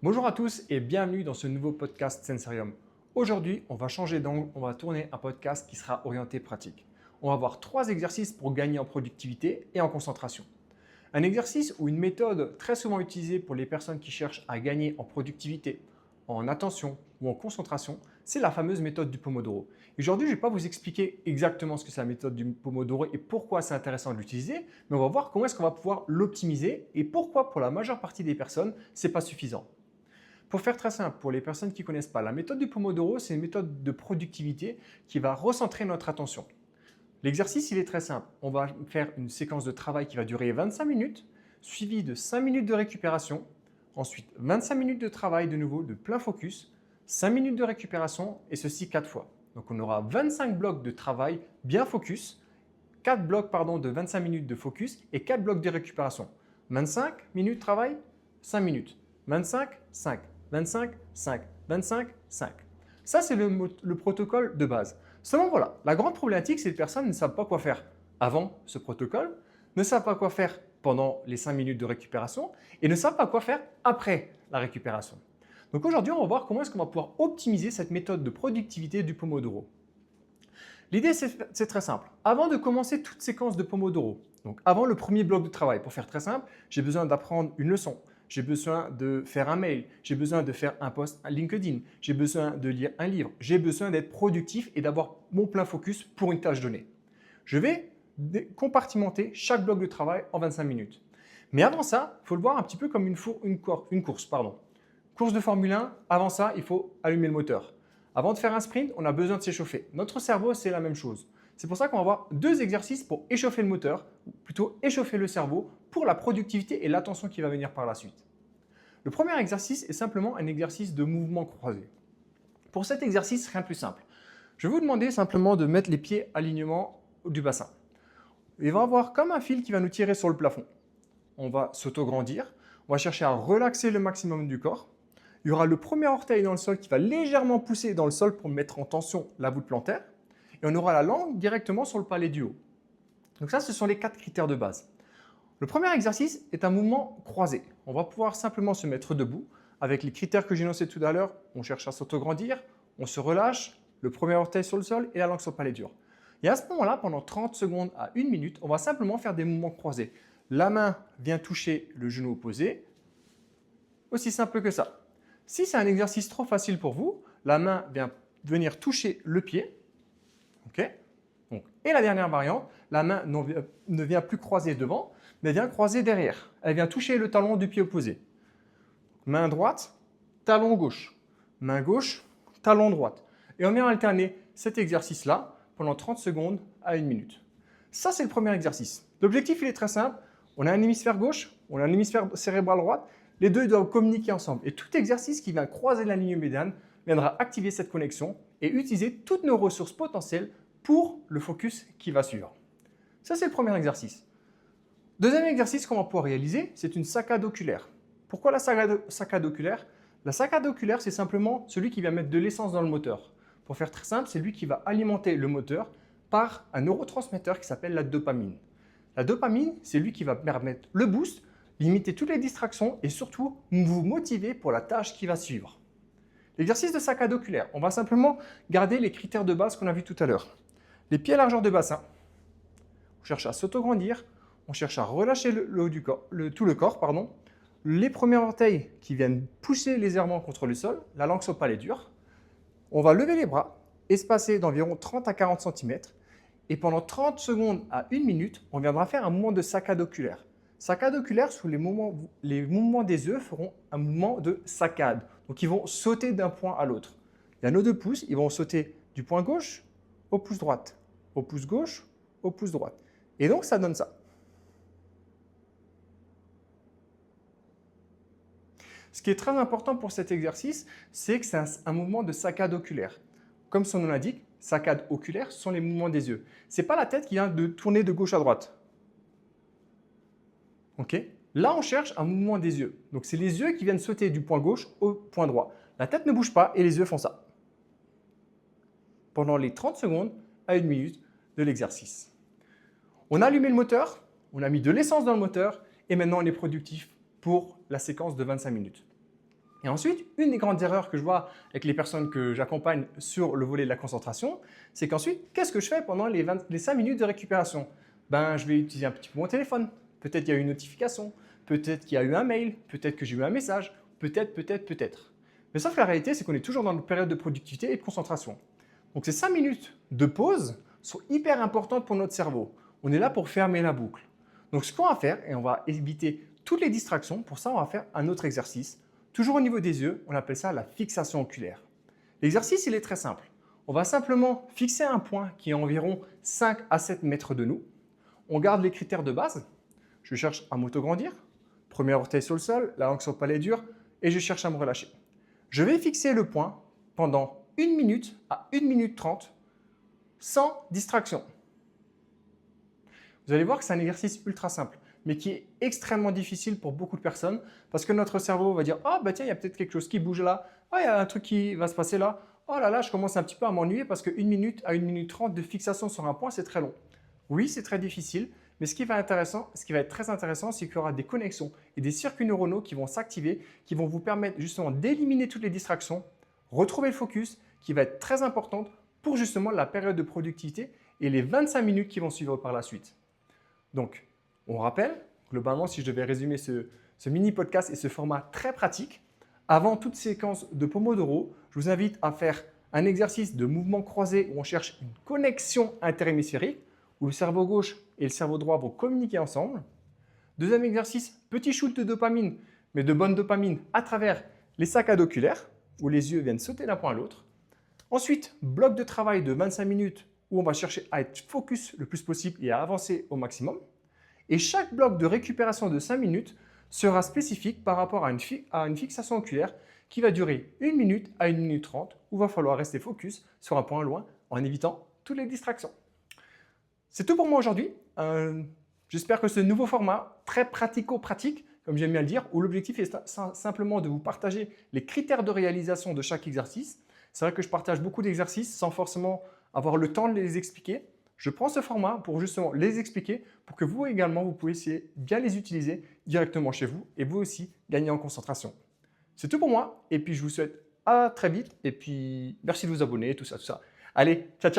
Bonjour à tous et bienvenue dans ce nouveau podcast Sensorium. Aujourd'hui, on va changer d'angle, on va tourner un podcast qui sera orienté pratique. On va voir 3 exercices pour gagner en productivité et en concentration. Un exercice ou une méthode très souvent utilisée pour les personnes qui cherchent à gagner en productivité, en attention ou en concentration, c'est la fameuse méthode du Pomodoro. Aujourd'hui, je ne vais pas vous expliquer exactement ce que c'est la méthode du Pomodoro et pourquoi c'est intéressant de l'utiliser, mais on va voir comment est-ce qu'on va pouvoir l'optimiser et pourquoi pour la majeure partie des personnes, ce n'est pas suffisant. Pour faire très simple, pour les personnes qui ne connaissent pas, la méthode du Pomodoro, c'est une méthode de productivité qui va recentrer notre attention. L'exercice, il est très simple. On va faire une séquence de travail qui va durer 25 minutes, suivie de 5 minutes de récupération. Ensuite, 25 minutes de travail de nouveau, de plein focus, 5 minutes de récupération et ceci 4 fois. Donc on aura 25 blocs de travail bien focus, 4 blocs de 25 minutes de focus et 4 blocs de récupération. 25 minutes de travail, 5 minutes. 25, 5. 25, 5. 25, 5. Ça, c'est le protocole de base. Seulement voilà, la grande problématique, c'est que les personnes ne savent pas quoi faire avant ce protocole, ne savent pas quoi faire pendant les 5 minutes de récupération et ne savent pas quoi faire après la récupération. Donc aujourd'hui, on va voir comment est-ce qu'on va pouvoir optimiser cette méthode de productivité du Pomodoro. L'idée, c'est très simple. Avant de commencer toute séquence de Pomodoro, donc avant le premier bloc de travail, pour faire très simple, j'ai besoin d'apprendre une leçon, j'ai besoin de faire un mail, j'ai besoin de faire un post à LinkedIn, j'ai besoin de lire un livre, j'ai besoin d'être productif et d'avoir mon plein focus pour une tâche donnée. Je vais compartimenter chaque bloc de travail en 25 minutes. Mais avant ça, il faut le voir un petit peu comme une course. Course de Formule 1, avant ça, il faut allumer le moteur. Avant de faire un sprint, on a besoin de s'échauffer. Notre cerveau, c'est la même chose. C'est pour ça qu'on va avoir 2 exercices pour échauffer le moteur, ou plutôt échauffer le cerveau pour la productivité et l'attention qui va venir par la suite. Le premier exercice est simplement un exercice de mouvement croisé. Pour cet exercice, rien de plus simple. Je vais vous demander simplement de mettre les pieds à l'alignement du bassin. Il va y avoir comme un fil qui va nous tirer sur le plafond. On va s'autograndir, on va chercher à relaxer le maximum du corps. Il y aura le premier orteil dans le sol qui va légèrement pousser dans le sol pour mettre en tension la voûte plantaire. Et on aura la langue directement sur le palais du haut. Donc ça, ce sont les 4 critères de base. Le premier exercice est un mouvement croisé. On va pouvoir simplement se mettre debout. Avec les critères que j'ai énoncés tout à l'heure, on cherche à s'autograndir, on se relâche, le premier orteil sur le sol et la langue sur le palais dur. Et à ce moment-là, pendant 30 secondes à 1 minute, on va simplement faire des mouvements croisés. La main vient toucher le genou opposé, aussi simple que ça. Si c'est un exercice trop facile pour vous, la main vient venir toucher le pied. Okay. Et la dernière variante, la main ne vient plus croiser devant, mais vient croiser derrière. Elle vient toucher le talon du pied opposé. Main droite, talon gauche. Main gauche, talon droite. Et on vient alterner cet exercice-là pendant 30 secondes à 1 minute. Ça, c'est le premier exercice. L'objectif, il est très simple. On a un hémisphère gauche, on a un hémisphère cérébral droite. Les deux doivent communiquer ensemble. Et tout exercice qui vient croiser la ligne médiane viendra activer cette connexion et utiliser toutes nos ressources potentielles pour le focus qui va suivre. Ça, c'est le premier exercice. Deuxième exercice qu'on va pouvoir réaliser, c'est une saccade oculaire. Pourquoi la saccade oculaire? La saccade oculaire, c'est simplement celui qui va mettre de l'essence dans le moteur. Pour faire très simple, c'est lui qui va alimenter le moteur par un neurotransmetteur qui s'appelle la dopamine. La dopamine, c'est lui qui va permettre le boost, limiter toutes les distractions et surtout vous motiver pour la tâche qui va suivre. L'exercice de saccade oculaire, on va simplement garder les critères de base qu'on a vus tout à l'heure. Les pieds à largeur de bassin, on cherche à s'autograndir, on cherche à relâcher le haut du corps, tout le corps, les premiers orteils qui viennent pousser légèrement contre le sol, la langue sur le palais dur. On va lever les bras, espacés d'environ 30 à 40 cm, et pendant 30 secondes à 1 minute, on viendra faire un mouvement de saccade oculaire. Saccade oculaire, sous les mouvements des yeux feront un mouvement de saccade. Donc, ils vont sauter d'un point à l'autre. Il y a nos 2 pouces, ils vont sauter du point gauche au pouce droite, au pouce gauche, au pouce droite. Et donc, ça donne ça. Ce qui est très important pour cet exercice, c'est que c'est un mouvement de saccade oculaire. Comme son nom l'indique, saccade oculaire, ce sont les mouvements des yeux. Ce n'est pas la tête qui vient de tourner de gauche à droite. Okay. Là, on cherche un mouvement des yeux. Donc, c'est les yeux qui viennent sauter du point gauche au point droit. La tête ne bouge pas et les yeux font ça. Pendant les 30 secondes à 1 minute de l'exercice. On a allumé le moteur, on a mis de l'essence dans le moteur et maintenant on est productif pour la séquence de 25 minutes. Et ensuite, une des grandes erreurs que je vois avec les personnes que j'accompagne sur le volet de la concentration, c'est qu'ensuite, qu'est-ce que je fais pendant les 5 minutes de récupération? Je vais utiliser un petit peu mon téléphone. Peut-être qu'il y a eu une notification, peut-être qu'il y a eu un mail, peut-être que j'ai eu un message, peut-être. Mais sauf que la réalité, c'est qu'on est toujours dans une période de productivité et de concentration. Donc ces 5 minutes de pause sont hyper importantes pour notre cerveau. On est là pour fermer la boucle. Donc ce qu'on va faire, et on va éviter toutes les distractions, pour ça on va faire un autre exercice. Toujours au niveau des yeux, on appelle ça la fixation oculaire. L'exercice, il est très simple. On va simplement fixer un point qui est environ 5 à 7 mètres de nous. On garde les critères de base. Je cherche à m'autograndir. Premier orteil sur le sol, la langue sur le palais dur, et je cherche à me relâcher. Je vais fixer le point pendant 1 minute à 1 minute 30 sans distraction. Vous allez voir que c'est un exercice ultra simple, mais qui est extrêmement difficile pour beaucoup de personnes parce que notre cerveau va dire « Ah, bah tiens, il y a peut-être quelque chose qui bouge là. Ah, il y a un truc qui va se passer là. Oh là là, je commence un petit peu à m'ennuyer parce que 1 minute à 1 minute 30 de fixation sur un point, c'est très long. » Oui, c'est très difficile, mais ce qui va être très intéressant, c'est qu'il y aura des connexions et des circuits neuronaux qui vont s'activer, qui vont vous permettre justement d'éliminer toutes les distractions, retrouver le focus, qui va être très importante pour justement la période de productivité et les 25 minutes qui vont suivre par la suite. Donc, on rappelle, globalement, si je devais résumer ce mini podcast et ce format très pratique, avant toute séquence de Pomodoro, je vous invite à faire un exercice de mouvement croisé où on cherche une connexion interhémisphérique, où le cerveau gauche et le cerveau droit vont communiquer ensemble. Deuxième exercice, petit shoot de dopamine, mais de bonne dopamine à travers les saccades oculaires, où les yeux viennent sauter d'un point à l'autre. Ensuite, bloc de travail de 25 minutes où on va chercher à être focus le plus possible et à avancer au maximum. Et chaque bloc de récupération de 5 minutes sera spécifique par rapport à une fixation oculaire qui va durer 1 minute à 1 minute 30 où il va falloir rester focus sur un point loin en évitant toutes les distractions. C'est tout pour moi aujourd'hui. J'espère que ce nouveau format, très pratico-pratique, comme j'aime bien le dire, où l'objectif est simplement de vous partager les critères de réalisation de chaque exercice. C'est vrai que je partage beaucoup d'exercices sans forcément avoir le temps de les expliquer. Je prends ce format pour justement les expliquer pour que vous également, vous puissiez bien les utiliser directement chez vous et vous aussi gagner en concentration. C'est tout pour moi et puis je vous souhaite à très vite et puis merci de vous abonner, tout ça. Allez, ciao, ciao!